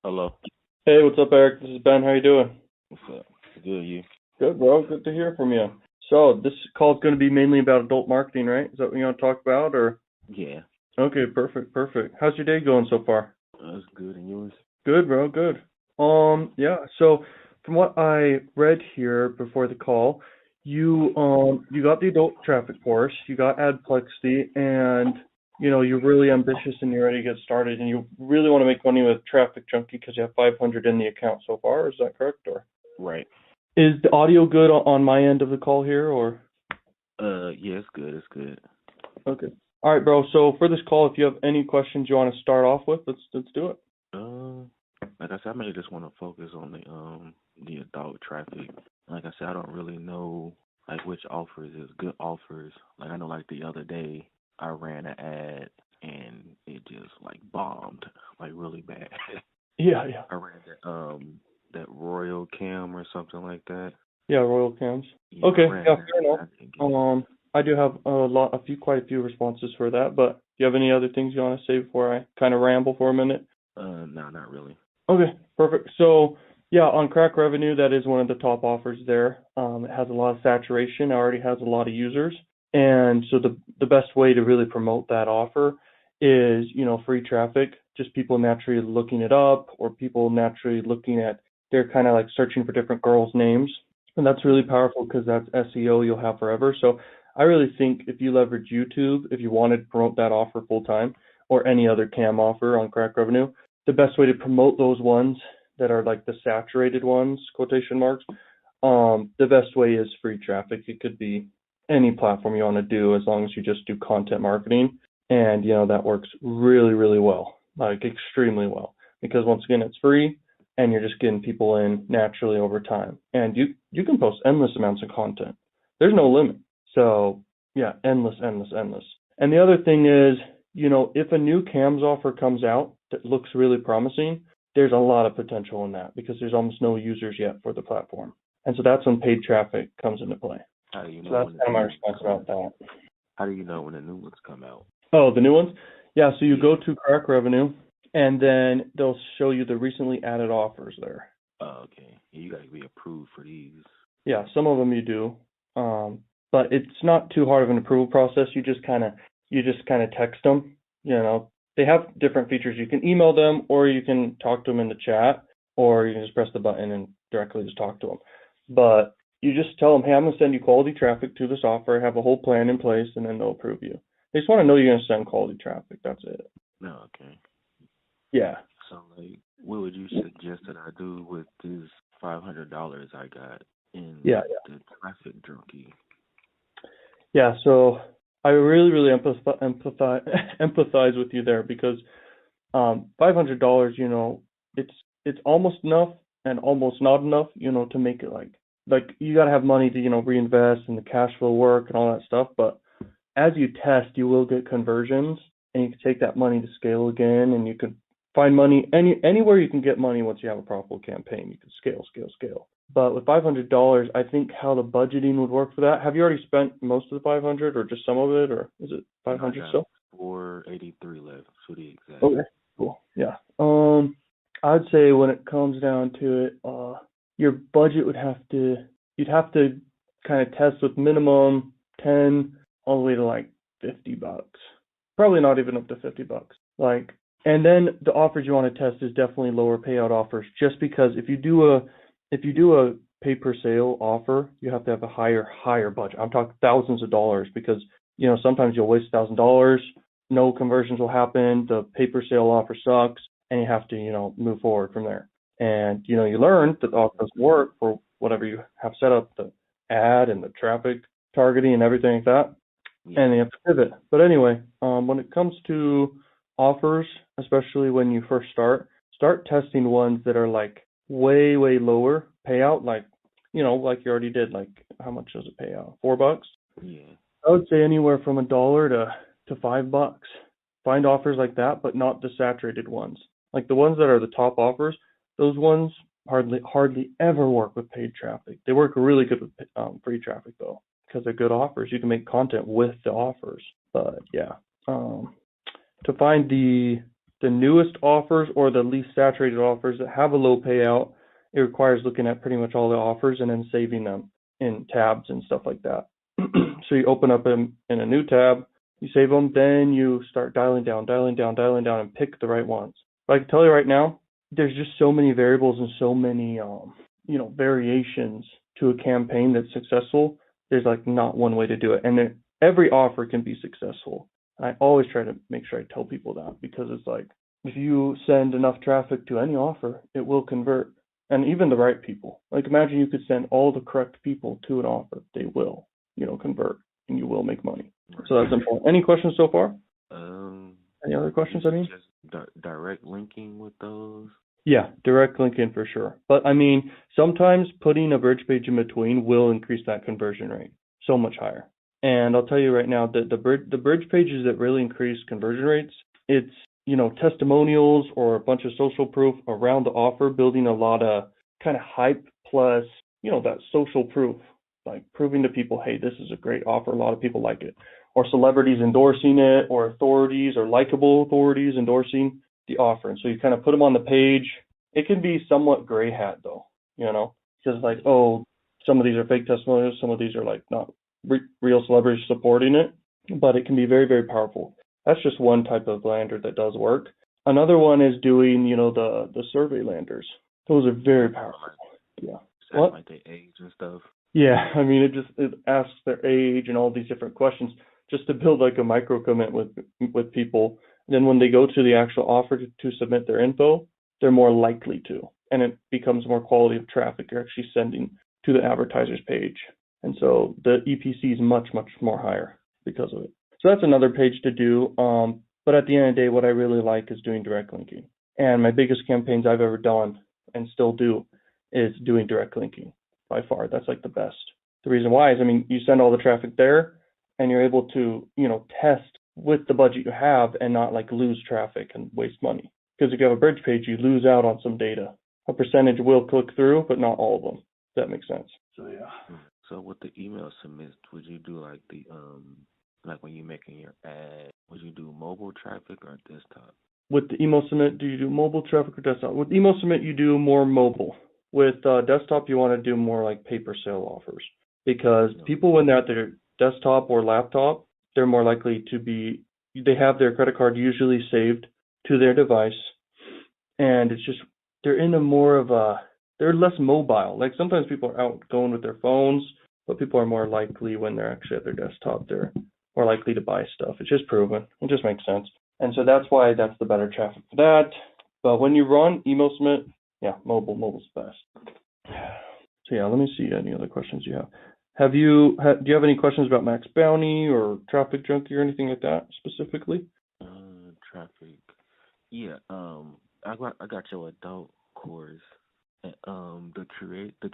Hello. Hey, what's up, Eric? This is Ben. How you doing? What's up? Good, you? Good, bro. Good to hear from you. So this call is going to be mainly about adult marketing, right? Is that what you want to talk about, or? Yeah. Okay, perfect. How's your day going so far? That's good, and yours? Good, bro. Good. Yeah. So from what I read here before the call, you got the adult traffic course, you got Adplexity, and you're really ambitious and you're ready to get started, and you really want to make money with TrafficJunky because you have 500 in the account so far. Is that correct, or? Right. Is the audio good on my end of the call here, or? Yeah, it's good. It's good. Okay. All right, bro. So for this call, if you have any questions you want to start off with, let's do it. Uh, like I said, I mainly just want to focus on the adult traffic. Like I said, I don't really know like which offers is good offers. Like I know like the other day I ran an ad and it just like bombed like really bad. Yeah, yeah. I ran that Royal Cam or something like that. Yeah, Royal Cams. Yeah, I Okay, ran yeah, that. fair enough. I didn't get it. I do have quite a few responses for that, but do you have any other things you want to say before I kind of ramble for a minute? No, not really. Okay, perfect. So yeah, on Crakrevenue, that is one of the top offers there. It has a lot of saturation, already has a lot of users, and so the best way to really promote that offer is free traffic, just people naturally looking it up, or people naturally looking at, they're kind of like searching for different girls' names, and that's really powerful because that's SEO you'll have forever. So I really think if you leverage YouTube, if you wanted to promote that offer full time, or any other cam offer on Crakrevenue, the best way to promote those ones that are like the saturated ones, quotation marks, the best way is free traffic. It could be any platform you want to do as long as you just do content marketing. And, that works really, really well, like extremely well, because once again, it's free and you're just getting people in naturally over time. And you can post endless amounts of content. There's no limit. So yeah, endless. And the other thing is, if a new CAMS offer comes out that looks really promising, there's a lot of potential in that because there's almost no users yet for the platform. And so that's when paid traffic comes into play. How do you So know that's when the kind of new my ones response come about out? that. How do you know when the new ones come out? Oh, the new ones? Yeah, so you Yeah. go to Crakrevenue and then they'll show you the recently added offers there. Oh, okay. Yeah, you gotta be approved for these. Yeah, some of them you do. But it's not too hard of an approval process. You just kind of text them, They have different features. You can email them or you can talk to them in the chat or you can just press the button and directly just talk to them. But you just tell them, "Hey, I'm going to send you quality traffic to this offer. I have a whole plan in place," and then they'll approve you. They just want to know you're going to send quality traffic. That's it. No, okay. Yeah. So like, what would you suggest that I do with this $500 I got in Yeah. the traffic junkie? Yeah, so I really, really empathize with you there because $500, it's almost enough and almost not enough, to make it like you gotta have money to, reinvest and the cash flow work and all that stuff. But as you test, you will get conversions and you can take that money to scale again and you can find money anywhere you can get money once you have a profitable campaign. You can scale. But with $500, I think how the budgeting would work for that. Have you already spent most of the 500 or just some of it, or is it No, I 500 got still? 483 left to the exact. Okay, cool. Yeah. I'd say when it comes down to it, your budget you'd have to kind of test with minimum 10 all the way to like $50. Probably not even up to $50. Like, and then the offers you want to test is definitely lower payout offers, just because if you do a pay per sale offer, you have to have a higher budget. I'm talking thousands of dollars because sometimes you'll waste $1,000, no conversions will happen, the pay per sale offer sucks, and you have to move forward from there. And you learn that the offer doesn't work for whatever you have set up, the ad and the traffic targeting and everything like that, Yeah. and you have to pivot. But anyway, when it comes to offers, especially when you first start testing ones that are like way, way lower payout, like like you already did. Like, how much does it pay out? $4? Yeah. I would say anywhere from $1 to $5. Find offers like that, but not the saturated ones. Like the ones that are the top offers, those ones hardly ever work with paid traffic. They work really good with free traffic though, because they're good offers. You can make content with the offers. But yeah, to find the the newest offers or the least saturated offers that have a low payout, it requires looking at pretty much all the offers and then saving them in tabs and stuff like that. So you open up in a new tab, you save them, then you start dialing down, and pick the right ones. But I can tell you right now, there's just so many variables and so many, variations to a campaign that's successful. There's like not one way to do it. And then every offer can be successful. I always try to make sure I tell people that, because it's like, if you send enough traffic to any offer, it will convert. And even the right people. Like, imagine you could send all the correct people to an offer. They will, convert, and you will make money. So that's important. Any questions so far? Any other questions, I mean? Just direct linking with those? Yeah, direct linking for sure. But I mean, sometimes putting a bridge page in between will increase that conversion rate so much higher. And I'll tell you right now that the bridge pages that really increase conversion rates, it's, testimonials or a bunch of social proof around the offer, building a lot of kind of hype plus, that social proof, like proving to people, hey, this is a great offer, a lot of people like it. Or celebrities endorsing it, or authorities or likable authorities endorsing the offer. And so you kind of put them on the page. It can be somewhat gray hat though, because like, oh, some of these are fake testimonials, some of these are like not real celebrities supporting it, but it can be very, very powerful. That's just one type of lander that does work. Another one is doing, the survey landers. Those are very powerful. Yeah. What? Like their age and stuff. Yeah, I mean, it asks their age and all these different questions just to build like a micro commit with people. And then when they go to the actual offer to submit their info, they're more likely to, and it becomes more quality of traffic you're actually sending to the advertiser's page. And so the EPC is much, much more higher because of it. So that's another page to do. But at the end of the day, what I really like is doing direct linking. And my biggest campaigns I've ever done and still do is doing direct linking by far. That's like the best. The reason why is, I mean, you send all the traffic there and you're able to, test with the budget you have and not like lose traffic and waste money. Because if you have a bridge page, you lose out on some data. A percentage will click through, but not all of them. If that makes sense. So yeah. So with the email submits, would you do like the like when you're making your ad, would you do mobile traffic or desktop? With the email submit, do you do mobile traffic or desktop? With email submit, you do more mobile. With desktop, you want to do more like pay-per sale offers, because people, when they're at their desktop or laptop, they're more likely to be, they have their credit card usually saved to their device, and it's just, they're in a more of a, they're less mobile. Like sometimes people are out going with their phones, but people are more likely when they're actually at their desktop, they're more likely to buy stuff. It's just proven. It just makes sense. And so that's why that's the better traffic for that. But when you run email submit, yeah, mobile's best. So yeah, let me see any other questions you have. Do you have any questions about Max Bounty or TrafficJunky or anything like that specifically? Traffic. Yeah. I got your adult course. The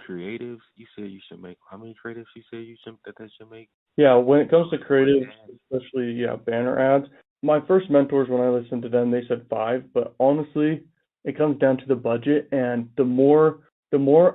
creatives. You said you should make. How many creatives you said that should make? Yeah, when it comes to creatives, especially banner ads. My first mentors, when I listened to them, they said 5, but honestly, it comes down to the budget, and the more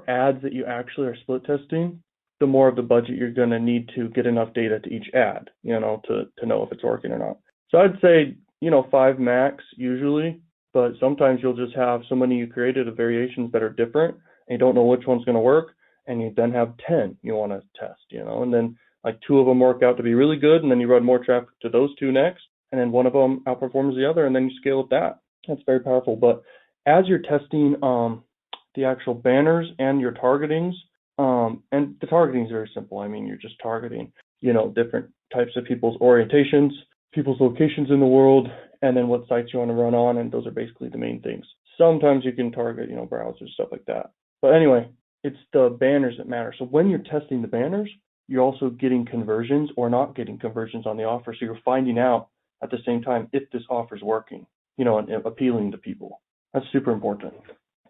ads that you actually are split testing, the more of the budget you're going to need to get enough data to each ad, to know if it's working or not. So I'd say, 5 max usually, but sometimes you'll just have so many you created of variations that are different, and you don't know which one's going to work, and you then have 10 you want to test, and then like 2 of them work out to be really good, and then you run more traffic to those 2 next, and then one of them outperforms the other, and then you scale with that. That's very powerful. But as you're testing the actual banners and your targetings, and the targeting is very simple. I mean, you're just targeting, different types of people's orientations, people's locations in the world, and then what sites you want to run on, and those are basically the main things. Sometimes you can target, browsers, stuff like that. But anyway, it's the banners that matter. So when you're testing the banners, you're also getting conversions or not getting conversions on the offer. So you're finding out at the same time if this offer is working, and appealing to people. That's super important.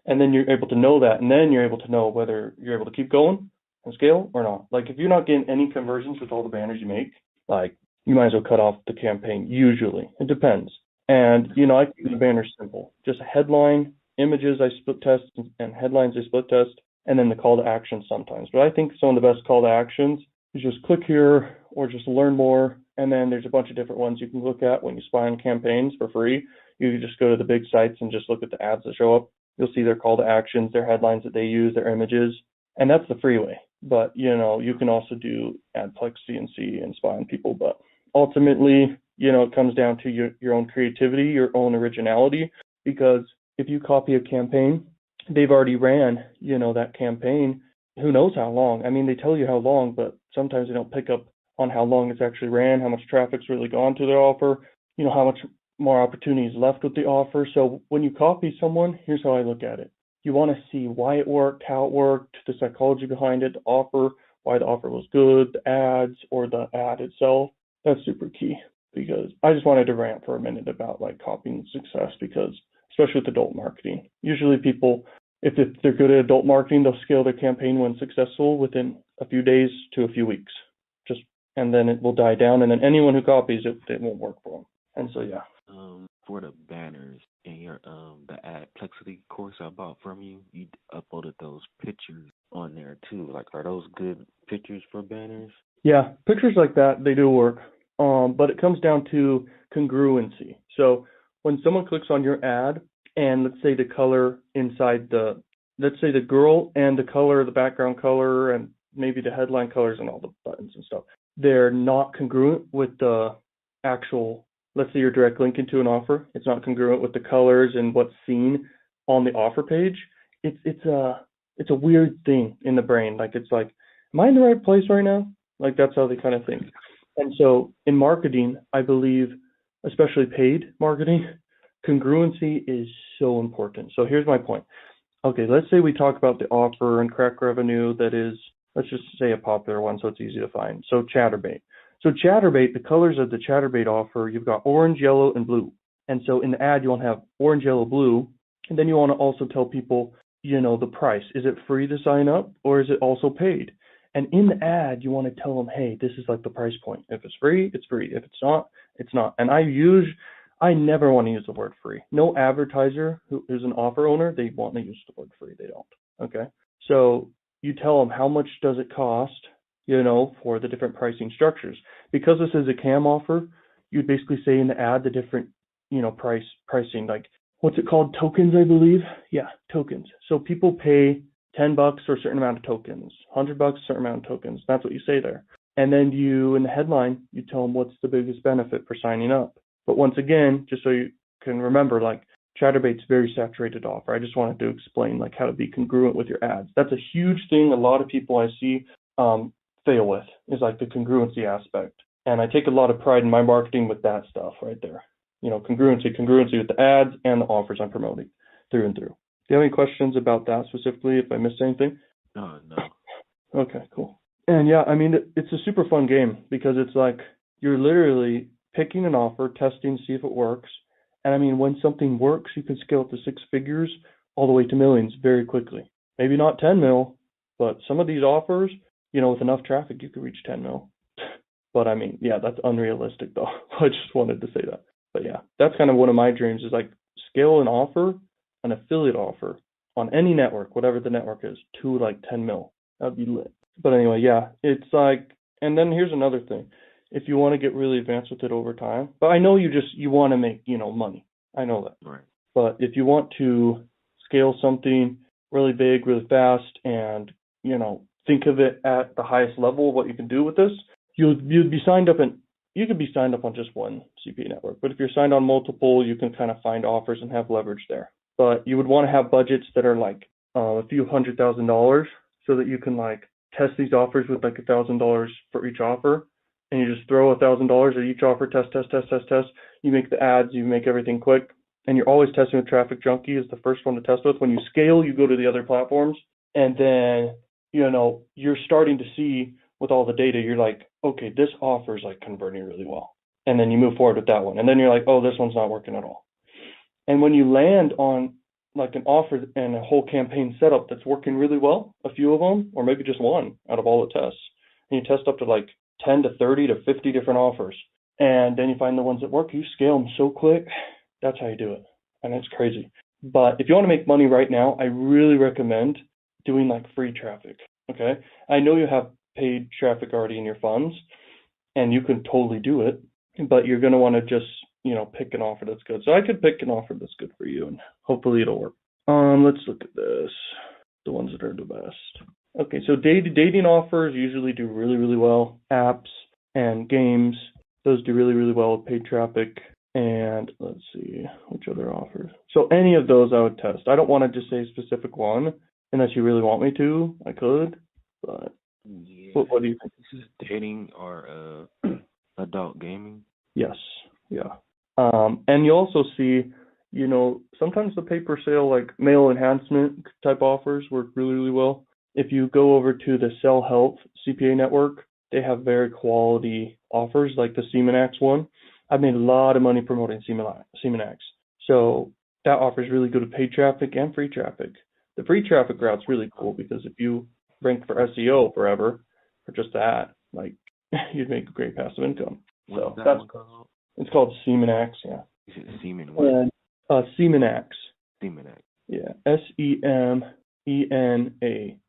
And then you're able to know that, and then you're able to know whether you're able to keep going and scale or not. Like if you're not getting any conversions with all the banners you make, like you might as well cut off the campaign. Usually, it depends. And I keep the banners simple. Just a headline, images I split test, and headlines I split test, and then the call to action sometimes. But I think some of the best call to actions is just click here or just learn more. And then there's a bunch of different ones you can look at when you spy on campaigns for free. You can just go to the big sites and just look at the ads that show up. You'll see their call to actions, their headlines that they use, their images, and that's the free way. But, you can also do Adplex CNC and spy on people. But ultimately, it comes down to your own creativity, your own originality, because if you copy a campaign, they've already ran, that campaign, who knows how long. I mean, they tell you how long, but sometimes they don't pick up on how long it's actually ran, how much traffic's really gone to their offer, how much more opportunity is left with the offer. So when you copy someone, here's how I look at it. You want to see why it worked, how it worked, the psychology behind it, the offer, why the offer was good, the ads, or the ad itself. That's super key, because I just wanted to rant for a minute about like copying success, because especially with adult marketing, usually people, if they're good at adult marketing, they'll scale their campaign when successful within a few days to a few weeks, and then it will die down, and then anyone who copies it, it won't work for them. And so, yeah. For the banners in your the Adplexity course I bought from you, you uploaded those pictures on there too. Like, are those good pictures for banners? Yeah, pictures like that, they do work. But it comes down to congruency. So when someone clicks on your ad, and let's say the color inside let's say the girl and the color, the background color, and maybe the headline colors and all the buttons and stuff, they're not congruent with the actual, let's say your direct link into an offer. It's not congruent with the colors and what's seen on the offer page. It's a weird thing in the brain. Like, it's like, am I in the right place right now? Like, that's how they kind of think. And so in marketing, I believe, especially paid marketing, congruency is so important. So here's my point. Okay, let's say we talk about the offer and Crakrevenue that is, let's just say a popular one so it's easy to find. So Chatterbait. So Chatterbait, the colors of the Chatterbait offer, you've got orange, yellow, and blue. And so in the ad, you want to have orange, yellow, blue. And then you want to also tell people, the price. Is it free to sign up, or is it also paid? And in the ad, you want to tell them, hey, this is like the price point. If it's free, it's free. If it's not, it's not. And I never want to use the word free. No advertiser who is an offer owner, they want to use the word free. They don't. Okay. So you tell them how much does it cost, for the different pricing structures. Because this is a CAM offer, you'd basically say in the ad the different, pricing, like, what's it called? Tokens, I believe. Yeah, tokens. So people pay $10 for a certain amount of tokens, $100, a certain amount of tokens. That's what you say there. And then in the headline, you tell them what's the biggest benefit for signing up. But once again, just so you can remember, like, Chatterbait's very saturated offer. I just wanted to explain like how to be congruent with your ads. That's a huge thing a lot of people I see fail with, is like the congruency aspect. And I take a lot of pride in my marketing with that stuff right there. Congruency with the ads and the offers I'm promoting through and through. Do you have any questions about that specifically, if I missed anything? No. Okay, cool. And yeah, I mean, it's a super fun game, because it's like you're literally picking an offer, testing to see if it works. And I mean, when something works, you can scale it to six figures all the way to millions very quickly. Maybe not 10 mil, but some of these offers, with enough traffic, you could reach 10 mil. But I mean, yeah, that's unrealistic though. I just wanted to say that. But yeah, that's kind of one of my dreams, is like scale an affiliate offer on any network, whatever the network is, to like 10 mil. That'd be lit. But anyway, yeah, it's like, and then here's another thing. If you want to get really advanced with it over time, but I know you want to make, money. I know that. Right. But if you want to scale something really big, really fast, and, think of it at the highest level of what you can do with this, you'd be signed up, and you could be signed up on just one CPA network. But if you're signed on multiple, you can kind of find offers and have leverage there. But you would want to have budgets that are like a few $100,000, so that you can like test these offers with like $1,000 for each offer. And you just throw $1,000 at each offer, test. You make the ads, you make everything quick. And you're always testing with TrafficJunky is the first one to test with. When you scale, you go to the other platforms. And then, you're starting to see with all the data, you're like, okay, this offer is like converting really well. And then you move forward with that one. And then you're like, oh, this one's not working at all. And when you land on like an offer and a whole campaign setup that's working really well, a few of them, or maybe just one out of all the tests, and you test up to like 10 to 30 to 50 different offers, and then you find the ones that work, you scale them so quick. That's how you do it. And it's crazy. But if you want to make money right now, I really recommend doing like free traffic. Okay. I know you have paid traffic already in your funds, and you can totally do it, but you're going to want to just, pick an offer that's good. So I could pick an offer that's good for you, and hopefully it'll work. Let's look at this. The ones that are the best. Okay, so dating offers usually do really, really well. Apps and games, those do really, really well with paid traffic. And let's see, which other offers? So any of those I would test. I don't want to just say a specific one, unless you really want me to. I could, but Yeah. what do you think? This is dating or adult gaming. Yes, yeah. And you also see, sometimes the pay per sale, like mail enhancement type offers work really, really well. If you go over to the Cell Health CPA network, they have very quality offers, like the Semenax one. I've made a lot of money promoting Semenax. So that offers really good paid traffic and free traffic. The free traffic route's really cool because if you rank for SEO forever, or just that, like you'd make a great passive income. What is that one called? It's called Semenax, yeah. Is it Semen what? Semenax. Semenax. Yeah, Semenax.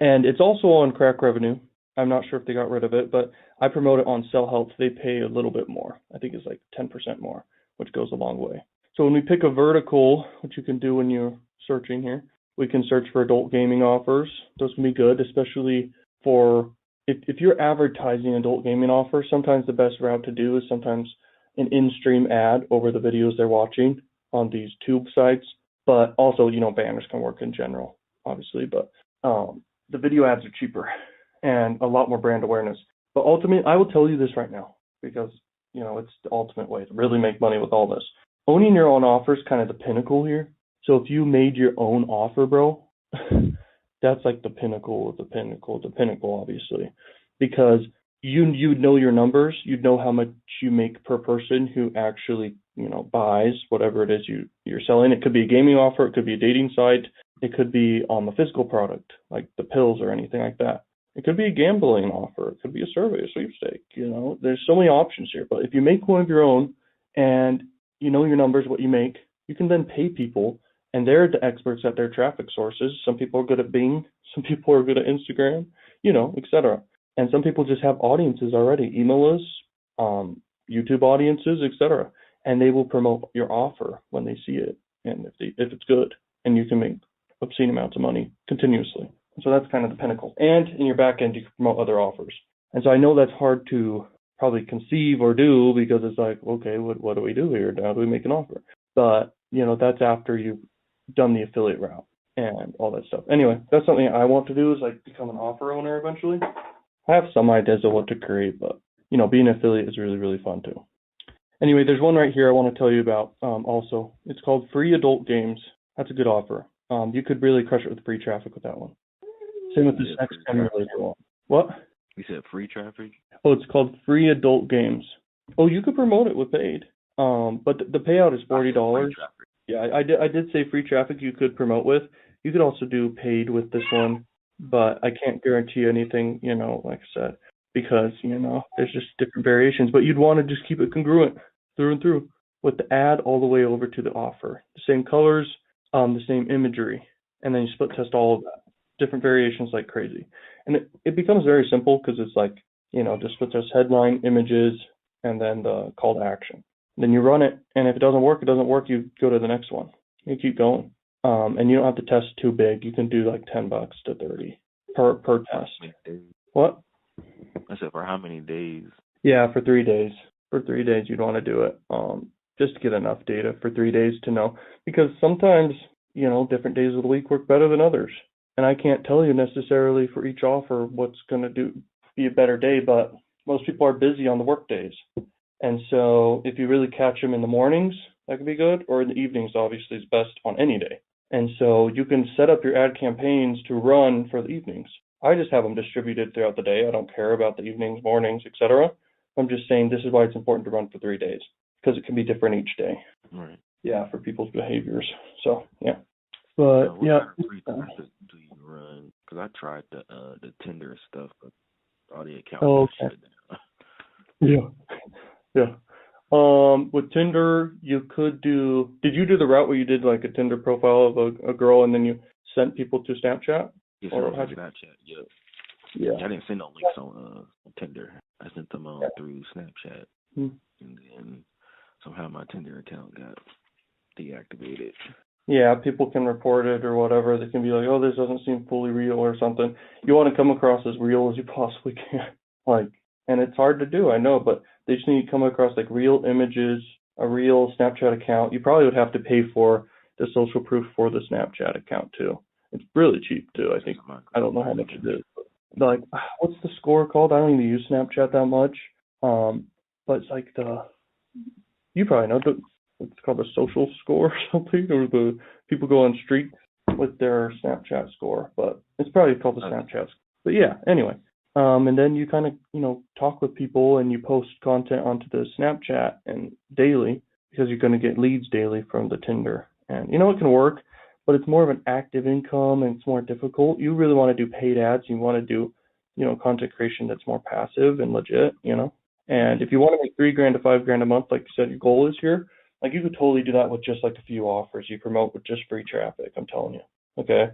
And it's also on Crakrevenue. I'm not sure if they got rid of it, but I promote it on Cell Health. They pay a little bit more. I think it's like 10% more, which goes a long way. So when we pick a vertical, which you can do when you're searching here, we can search for adult gaming offers. Those can be good, especially for if you're advertising adult gaming offers. Sometimes the best route to do is sometimes an in-stream ad over the videos they're watching on these tube sites. But also, banners can work in general, obviously. But the video ads are cheaper and a lot more brand awareness. But ultimately, I will tell you this right now because, it's the ultimate way to really make money with all this. Owning your own offer is kind of the pinnacle here. So if you made your own offer, bro, that's like the pinnacle of the pinnacle of the pinnacle, obviously, because you'd know your numbers, you'd know how much you make per person who actually, buys whatever it is you're selling. It could be a gaming offer, it could be a dating site, it could be on the physical product, like the pills or anything like that. It could be a gambling offer, it could be a survey, a sweepstake, there's so many options here. But if you make one of your own and you know your numbers, what you make, you can then pay people, and they're the experts at their traffic sources. Some people are good at Bing, some people are good at Instagram, etc. And some people just have audiences already, email lists, YouTube audiences, etc. And they will promote your offer when they see it, and if it's good, and you can make obscene amounts of money continuously. So that's kind of the pinnacle. And in your back end, you can promote other offers. And so I know that's hard to probably conceive or do because it's like, okay, what do we do here? How do we make an offer? But, that's after you've done the affiliate route and all that stuff. Anyway, that's something I want to do is like become an offer owner eventually. I have some ideas of what to create, but, being an affiliate is really, really fun too. Anyway, there's one right here I want to tell you about also. It's called Free Adult Games. That's a good offer. You could really crush it with free traffic with that one. Same with this next related one. What? You said free traffic? Oh, it's called Free Adult Games. Oh, you could promote it with paid. But the payout is $40. Yeah, I did say free traffic you could promote with. You could also do paid with this one, but I can't guarantee anything, like I said, because, there's just different variations. But you'd want to just keep it congruent through and through with the ad all the way over to the offer. The same colors, the same imagery, and then you split test all of that. Different variations like crazy. And it becomes very simple because it's like, just split test headline, images, and then the call to action. Then you run it, and if it doesn't work, you go to the next one. You keep going. And you don't have to test too big. You can do like $10 to $30 per test. What? I said for how many days? Yeah, for 3 days. For 3 days, you'd want to do it. Just to get enough data for 3 days to know. Because sometimes, different days of the week work better than others. And I can't tell you necessarily for each offer what's going to be a better day, but most people are busy on the work days. And so if you really catch them in the mornings, that could be good, or in the evenings, obviously, is best on any day. And so you can set up your ad campaigns to run for the evenings. I just have them distributed throughout the day. I don't care about the evenings, mornings, etc. I'm just saying this is why it's important to run for 3 days, because it can be different each day. Right. Yeah, for people's behaviors. So, yeah. But, what kind of free traffic do you run? Because I tried the Tinder stuff, but all the accounts shut down. Yeah. With Tinder, you could do. Did you do the route where you did like a Tinder profile of a girl and then you sent people to Snapchat? Yes, or Snapchat. Yeah. Yeah. I didn't send no links on Tinder. I sent them through Snapchat, and then somehow my Tinder account got deactivated. Yeah, people can report it or whatever. They can be like, oh, this doesn't seem fully real or something. You want to come across as real as you possibly can. Like, and it's hard to do, I know, but they just need to come across like real images, a real Snapchat account. You probably would have to pay for the social proof for the Snapchat account too. It's really cheap too, I think. I don't know how much it is. But like, what's the score called? I don't even use Snapchat that much. But it's like you probably know, it's called the social score or something, or the people go on streaks with their Snapchat score, but it's probably called the Snapchat score. But yeah, anyway. And then you kind of, talk with people and you post content onto the Snapchat and daily because you're going to get leads daily from the Tinder. And it can work, but it's more of an active income and it's more difficult. You really want to do paid ads. You want to do, content creation that's more passive and legit, And if you want to make $3,000 to $5,000 a month, like you said, your goal is here, like you could totally do that with just like a few offers you promote with just free traffic, I'm telling you. Okay.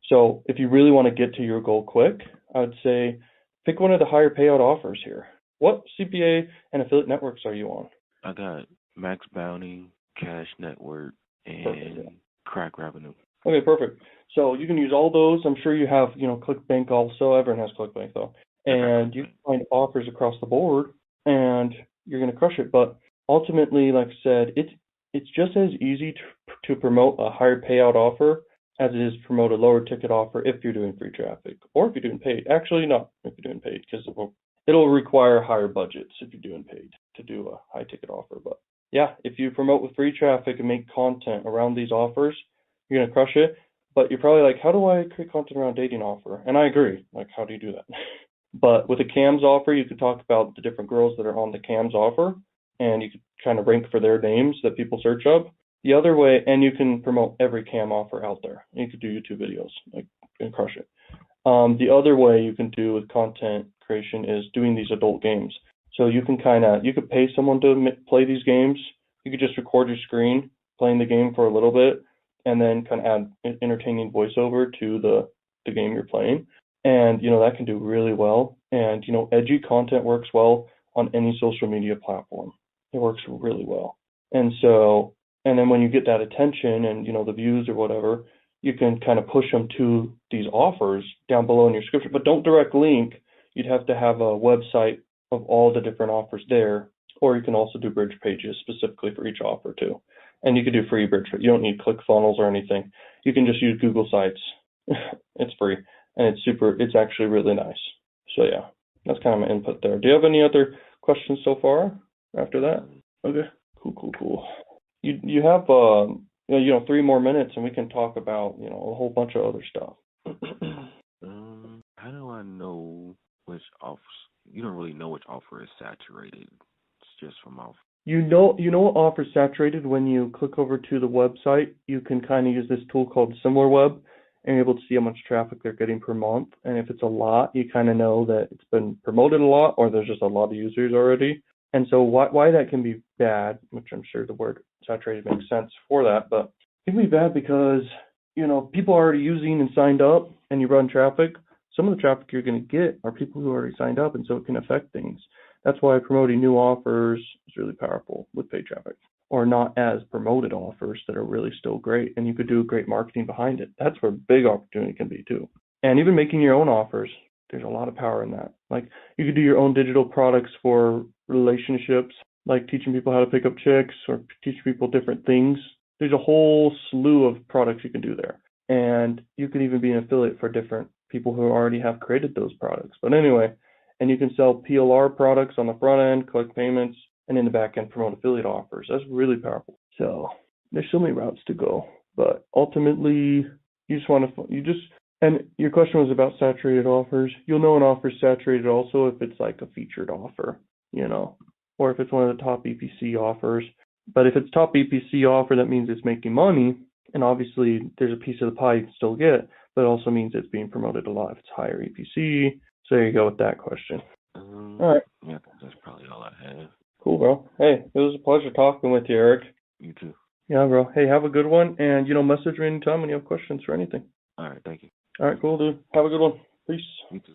So if you really want to get to your goal quick, I would say pick one of the higher payout offers here. What CPA and affiliate networks are you on? I got Max Bounty, Cash Network, and Crakrevenue. Okay, perfect. So you can use all those. I'm sure you have, ClickBank also. Everyone has ClickBank though. And you can find offers across the board and you're going to crush it. But ultimately, like I said, it's just as easy to promote a higher payout offer as it is to promote a lower ticket offer if you're doing free traffic or if you're doing paid. Actually, not if you're doing paid because it'll require higher budgets if you're doing paid to do a high ticket offer. But yeah, if you promote with free traffic and make content around these offers, you're going to crush it. But you're probably like, how do I create content around dating offer? And I agree. Like, how do you do that? But with a CAMS offer, you could talk about the different girls that are on the CAMS offer, and you could kind of rank for their names that people search up. The other way, and you can promote every CAM offer out there. You could do YouTube videos, like, and crush it. The other way you can do with content creation is doing these adult games. So you can you could pay someone to play these games. You could just record your screen playing the game for a little bit, and then kind of add entertaining voiceover to the game you're playing. And, that can do really well. And, edgy content works well on any social media platform. It works really well. And then when you get that attention and, the views or whatever, you can kind of push them to these offers down below in your description. But don't direct link. You'd have to have a website of all the different offers there. Or you can also do bridge pages specifically for each offer too. And you could do free bridge. You don't need ClickFunnels or anything. You can just use Google Sites. It's free. And it's actually really nice. So yeah, that's kind of my input there. Do you have any other questions so far after that? Okay, cool. You have 3 more minutes and we can talk about, a whole bunch of other stuff. How do I know which offers? You don't really know which offer is saturated. It's just from off. You know what offer is saturated when you click over to the website. You can kind of use this tool called SimilarWeb. And you're able to see how much traffic they're getting per month. And if it's a lot, you kind of know that it's been promoted a lot or there's just a lot of users already. And so why that can be bad, which I'm sure the word saturated makes sense for that, but it can be bad because, people are already using and signed up and you run traffic. Some of the traffic you're going to get are people who already signed up, and so it can affect things. That's why promoting new offers is really powerful with paid traffic. Or not as promoted offers that are really still great, and you could do great marketing behind it. That's where big opportunity can be too. And even making your own offers, there's a lot of power in that. Like you could do your own digital products for relationships, like teaching people how to pick up chicks or teach people different things. There's a whole slew of products you can do there. And you can even be an affiliate for different people who already have created those products. But anyway, and you can sell PLR products on the front end, collect payments, and in the back end promote affiliate offers. That's really powerful. So there's so many routes to go, but ultimately and your question was about saturated offers. You'll know an offer is saturated also if it's like a featured offer, or if it's one of the top EPC offers. But if it's top EPC offer, that means it's making money, and obviously there's a piece of the pie you can still get, but it also means it's being promoted a lot if it's higher EPC. So there you go with that question. All right. Yeah, that's probably all I have. Cool, bro. Hey, it was a pleasure talking with you, Eric. You too. Yeah, bro. Hey, have a good one. And, message me anytime when you have questions or anything. All right, thank you. All right, cool, dude. Have a good one. Peace. You too.